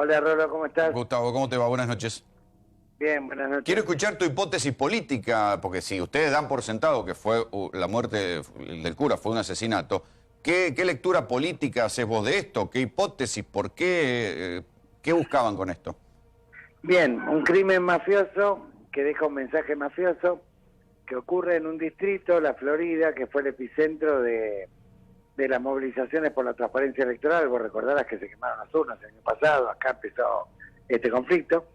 Hola Rolo, ¿cómo estás? Gustavo, ¿cómo te va? Buenas noches. Bien, buenas noches. Quiero escuchar tu hipótesis política, porque si ustedes dan por sentado que fue la muerte del cura, fue un asesinato, ¿qué lectura política haces vos de esto? ¿Qué hipótesis? ¿Por qué? ¿Qué buscaban con esto? Bien, un crimen mafioso que deja un mensaje mafioso que ocurre en un distrito, la Florida, que fue el epicentro de las movilizaciones por la transparencia electoral. Vos recordarás que se quemaron las urnas el año pasado, acá empezó este conflicto,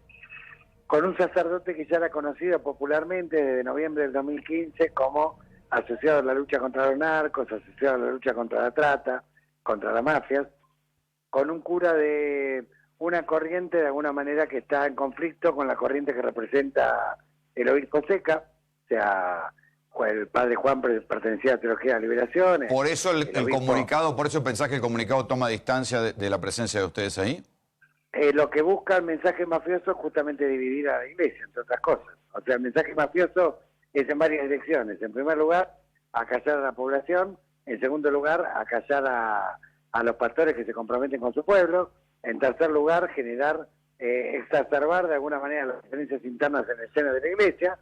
con un sacerdote que ya era conocido popularmente desde noviembre del 2015 como asociado a la lucha contra los narcos, asociado a la lucha contra la trata, contra las mafias, con un cura de una corriente de alguna manera que está en conflicto con la corriente que representa el obispo Seca, o sea, el padre Juan pertenecía a la Teología de la Liberación. Por eso el obispo, comunicado, por eso pensás que el comunicado toma distancia de la presencia de ustedes ahí. Lo que busca el mensaje mafioso es justamente dividir a la iglesia, entre otras cosas. O sea, el mensaje mafioso es en varias direcciones. En primer lugar, acallar a la población. En segundo lugar, acallar a los pastores que se comprometen con su pueblo. En tercer lugar, generar, exacerbar de alguna manera las diferencias internas en el seno de la iglesia.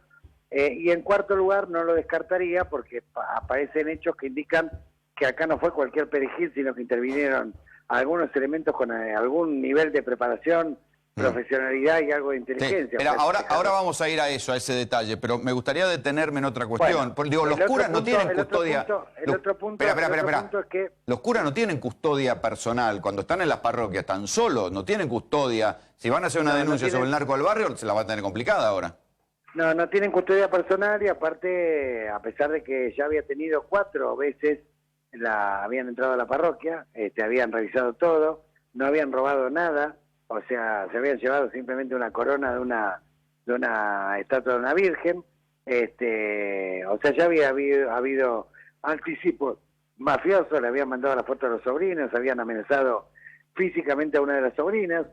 Y en cuarto lugar, no lo descartaría porque aparecen hechos que indican que acá no fue cualquier perejil, sino que intervinieron algunos elementos con algún nivel de preparación, profesionalidad y algo de inteligencia. Sí. Ahora vamos a ir a eso, a ese detalle, pero me gustaría detenerme en otra cuestión. Bueno, Digo, los curas no tienen custodia. El otro punto es que los curas no tienen custodia personal. Cuando están en las parroquias, están solos, no tienen custodia. Si van a hacer una denuncia sobre el narco del barrio, se la va a tener complicada ahora. No tienen custodia personal y aparte, a pesar de que ya había tenido 4 veces habían entrado a la parroquia, habían revisado todo, no habían robado nada, o sea, se habían llevado simplemente una corona de una estatua de una virgen, o sea, ya había habido anticipos mafiosos, le habían mandado la foto a los sobrinos, habían amenazado físicamente a una de las sobrinas,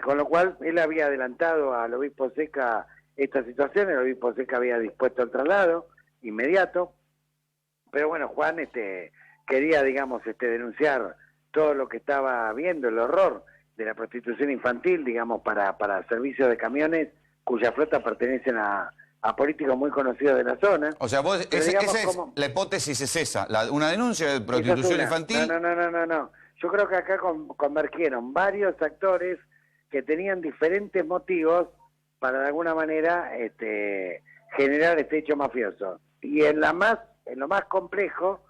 con lo cual él había adelantado al obispo Seca esta situación, el obispo Seca había dispuesto el traslado inmediato. Pero bueno, Juan quería, digamos, denunciar todo lo que estaba viendo, el horror de la prostitución infantil, digamos, para servicios de camiones cuya flota pertenecen a políticos muy conocidos de la zona. O sea, vos, la hipótesis es esa, una denuncia de prostitución infantil. No. Yo creo que acá convergieron varios actores que tenían diferentes motivos para de alguna manera generar este hecho mafioso. Y en lo más complejo,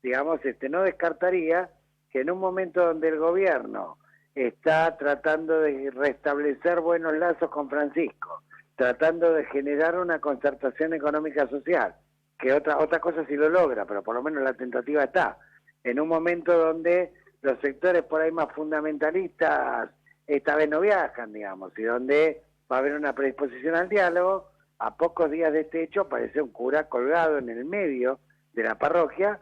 digamos, no descartaría que en un momento donde el gobierno está tratando de restablecer buenos lazos con Francisco, tratando de generar una concertación económica social, que otra cosa sí lo logra, pero por lo menos la tentativa está, en un momento donde los sectores por ahí más fundamentalistas esta vez no viajan, digamos, y donde va a haber una predisposición al diálogo. A pocos días de este hecho aparece un cura colgado en el medio de la parroquia,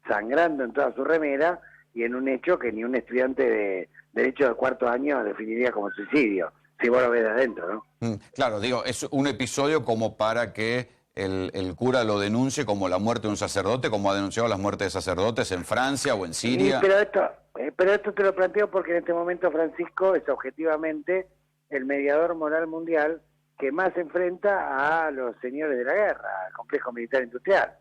sangrando en toda su remera, y en un hecho que ni un estudiante de Derecho de cuarto año definiría como suicidio, si vos lo ves de adentro, ¿no? Claro, digo, es un episodio como para que el cura lo denuncie como la muerte de un sacerdote, como ha denunciado las muertes de sacerdotes en Francia o en Siria. Sí, pero esto te lo planteo porque en este momento Francisco es objetivamente el mediador moral mundial que más enfrenta a los señores de la guerra, al complejo militar industrial.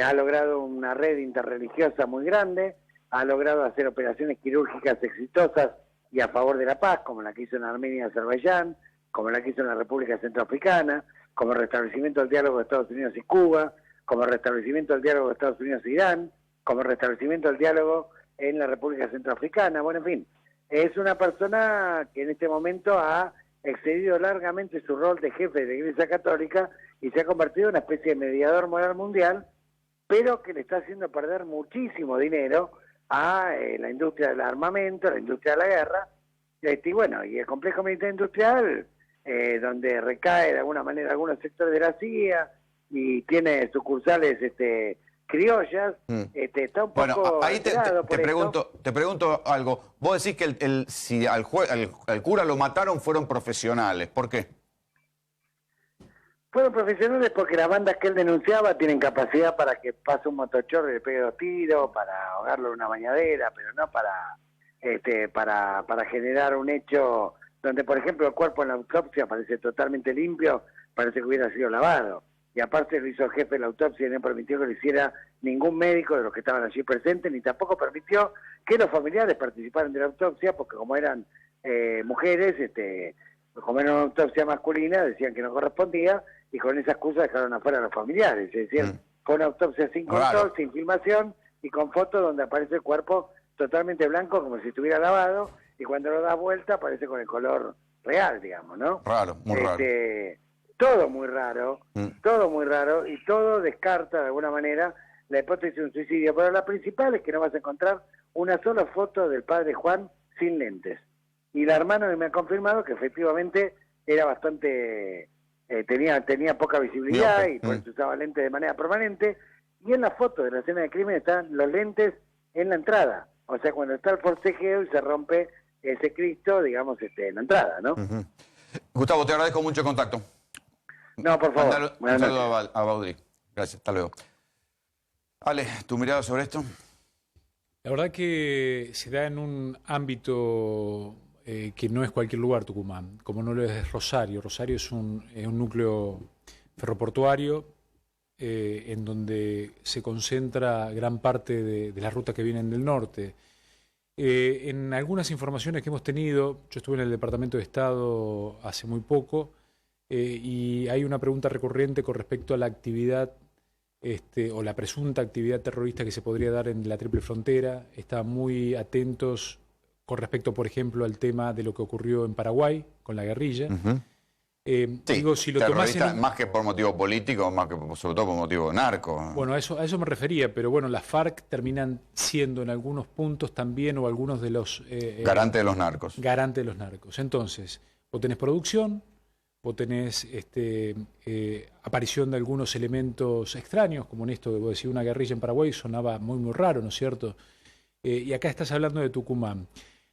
Ha logrado una red interreligiosa muy grande, ha logrado hacer operaciones quirúrgicas exitosas y a favor de la paz, como la que hizo en Armenia y Azerbaiyán, como la que hizo en la República Centroafricana, como el restablecimiento del diálogo de Estados Unidos y Cuba, como el restablecimiento del diálogo de Estados Unidos e Irán, como el restablecimiento del diálogo en la República Centroafricana. Bueno, en fin, es una persona que en este momento ha excedido largamente su rol de jefe de la Iglesia Católica y se ha convertido en una especie de mediador moral mundial, pero que le está haciendo perder muchísimo dinero a la industria del armamento, a la industria de la guerra, y bueno, y el complejo militar industrial, donde recae de alguna manera algunos sectores de la CIA y tiene sucursales criollas, está un poco... Bueno, ahí te pregunto algo. Vos decís que si al cura lo mataron fueron profesionales. ¿Por qué? Fueron profesionales porque las bandas que él denunciaba tienen capacidad para que pase un motochorro y le pegue 2 tiros, para ahogarlo en una bañadera, pero no para para generar un hecho donde, por ejemplo, el cuerpo en la autopsia parece totalmente limpio, parece que hubiera sido lavado. Y aparte lo hizo el jefe de la autopsia y no permitió que lo hiciera ningún médico de los que estaban allí presentes, ni tampoco permitió que los familiares participaran de la autopsia, porque como eran mujeres, como era una autopsia masculina, decían que no correspondía, y con esa excusa dejaron afuera a los familiares. Es decir, fue una autopsia sin control, sin filmación, y con fotos donde aparece el cuerpo totalmente blanco, como si estuviera lavado, y cuando lo da vuelta aparece con el color real, digamos, ¿no? Raro, muy raro. Todo muy raro, y todo descarta de alguna manera la hipótesis de un suicidio, pero la principal es que no vas a encontrar una sola foto del padre Juan sin lentes. Y la hermana me ha confirmado que efectivamente era bastante, tenía poca visibilidad y por eso usaba lentes de manera permanente, y en la foto de la escena del crimen están los lentes en la entrada, o sea, cuando está el forcejeo y se rompe ese Cristo, digamos, en la entrada, ¿no? Gustavo, te agradezco mucho el contacto. No, por favor. Un saludo a Baudry. Gracias, hasta luego. Ale, ¿tu mirada sobre esto? La verdad que se da en un ámbito que no es cualquier lugar, Tucumán, como no lo es Rosario. Rosario es un núcleo ferroportuario en donde se concentra gran parte de las rutas que vienen del norte. En algunas informaciones que hemos tenido, yo estuve en el Departamento de Estado hace muy poco, y hay una pregunta recurrente con respecto a la actividad o la presunta actividad terrorista que se podría dar en la Triple Frontera. Están muy atentos con respecto, por ejemplo, al tema de lo que ocurrió en Paraguay con la guerrilla. Sí, digo, si lo tomás más que por motivo político, más que sobre todo por motivo narco. Bueno, a eso me refería, pero bueno, las FARC terminan siendo en algunos puntos también, o algunos de los... garante de los narcos. Garante de los narcos. Entonces, vos tenés producción, vos tenés aparición de algunos elementos extraños, como en esto de vos decís, una guerrilla en Paraguay sonaba muy, muy raro, ¿no es cierto? Y acá estás hablando de Tucumán.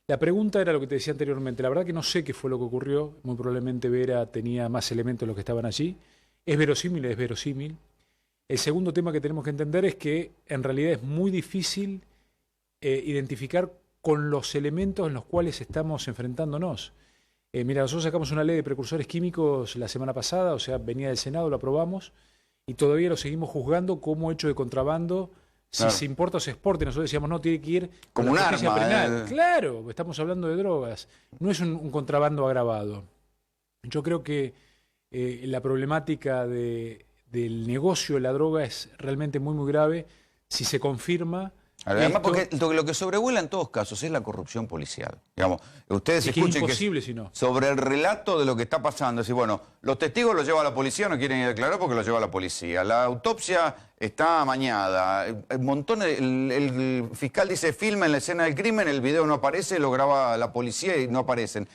La pregunta era lo que te decía anteriormente. La verdad que no sé qué fue lo que ocurrió. Muy probablemente Vera tenía más elementos de los que estaban allí. Es verosímil, es verosímil. El segundo tema que tenemos que entender es que en realidad es muy difícil identificar con los elementos en los cuales estamos enfrentándonos. Mira, nosotros sacamos una ley de precursores químicos la semana pasada, o sea, venía del Senado, lo aprobamos, y todavía lo seguimos juzgando como hecho de contrabando. Si se importa o se exporta, nosotros decíamos, no, tiene que ir como un arma. Penal. Claro, estamos hablando de drogas, no es un contrabando agravado. Yo creo que la problemática del negocio de la droga es realmente muy, muy grave. Si se confirma... Además, porque lo que sobrevuela en todos casos es la corrupción policial. Digamos, ustedes escuchen que es imposible, si no. Sobre el relato de lo que está pasando, es decir, bueno, los testigos los lleva la policía, no quieren ir a declarar porque los lleva la policía. La autopsia está amañada. El fiscal dice, filma en la escena del crimen, el video no aparece, lo graba la policía y no aparecen.